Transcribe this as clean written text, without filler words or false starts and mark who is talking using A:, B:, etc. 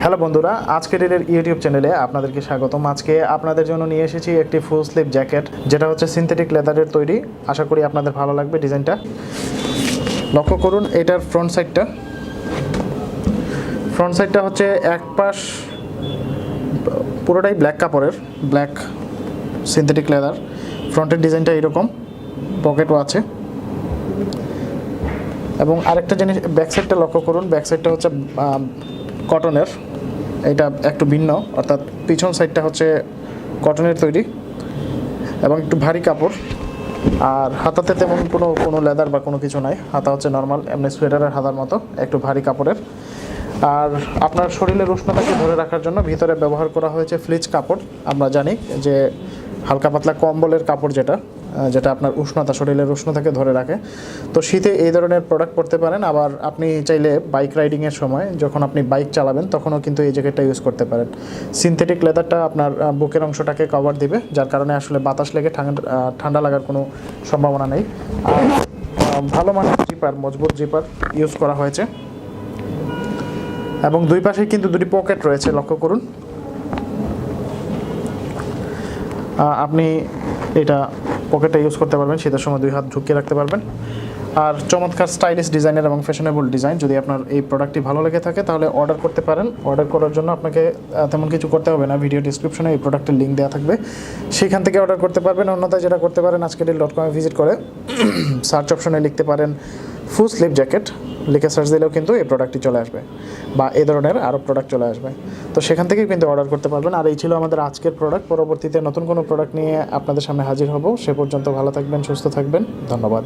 A: Hello বন্ধুরা, আজকেডেলের YouTube চ্যানেলে আপনাদেরকে স্বাগতম। আজকে আপনাদের জন্য নিয়ে এসেছি একটি ফুল স্লিভ জ্যাকেট, যেটা হচ্ছে সিনথেটিক লেদারের তৈরি। আশা করি আপনাদের ভালো লাগবে ডিজাইনটা। লক্ষ্য করুন এটার ফ্রন্ট সাইডটা হচ্ছে এক পাশ পুরোটাই ব্ল্যাক কাপড়ের, ব্ল্যাক সিনথেটিক লেদার। ফ্রন্টের ডিজাইনটা এরকম, পকেটও আছে। এবং আরেকটা জিনিস, ব্যাক সাইডটা লক্ষ্য করুন, ব্যাক সাইডটা হচ্ছে কটনের। এটা একটু ভিন্ন, অর্থাৎ পিছন সাইডটা হচ্ছে কটনের তৈরি এবং একটু ভারী কাপড়। আর হাতাতে তেমন কোনো লেদার বা কোনো কিছু নাই, হাতা হচ্ছে নর্মাল এমনি সোয়েটারের হাতার মতো, একটু ভারী কাপড়ের। আর আপনার শরীরের উষ্ণতাকে ধরে রাখার জন্য ভিতরে ব্যবহার করা হয়েছে ফ্লিচ কাপড়। আমরা জানি যে হালকা পাতলা কম্বলের কাপড়, যেটা আপনার উষ্ণতা, শরীরের উষ্ণতাকে ধরে রাখে। তো শীতে এই ধরনের প্রোডাক্ট পরতে পারেন। আবার আপনি চাইলে বাইক রাইডিংয়ের সময় যখন আপনি বাইক চালাবেন তখনও কিন্তু এই জ্যাকেটটা ইউজ করতে পারেন। সিনথেটিক লেদারটা আপনার বুকের অংশটাকে কভার দিবে, যার কারণে আসলে বাতাস লেগে ঠান্ডা লাগার কোনো সম্ভাবনা নেই। আর ভালো মানের জিপার, মজবুত জিপার ইউজ করা হয়েছে। এবং দুই পাশে কিন্তু দুটি পকেট রয়েছে, লক্ষ্য করুন। আপনি এটা পকেটে ইউজ করতে পারবেন, শীতের সময় দুই হাত ঢুকিয়ে রাখতে পারবেন। আর চমৎকার স্টাইলিশ ডিজাইনের এবং ফ্যাশনেবল ডিজাইন। যদি আপনার এই প্রোডাক্টটি ভালো লেগে থাকে তাহলে অর্ডার করতে পারেন। অর্ডার করার জন্য আপনাকে তেমন কিছু করতে হবে না, ভিডিও ডিসক্রিপশনে এই প্রোডাক্টের লিঙ্ক দেওয়া থাকবে, সেখান থেকে অর্ডার করতে পারবেন। অন্যথায় যেটা করতে পারেন, ajkerdeal.com ভিজিট করে সার্চ অপশনে লিখতে পারেন ফুল স্লিভ জ্যাকেট, লিখে সার্চ দিলেও কিন্তু এই প্রোডাক্টটি চলে আসবে, বা এই ধরনের আরও প্রোডাক্ট চলে আসবে। তো সেখান থেকেই কিন্তু অর্ডার করতে পারবেন। আর এই ছিল আমাদের আজকের প্রোডাক্ট। পরবর্তীতে নতুন কোনো প্রোডাক্ট নিয়ে আপনাদের সামনে হাজির হব। সে পর্যন্ত ভালো থাকবেন, সুস্থ থাকবেন। ধন্যবাদ।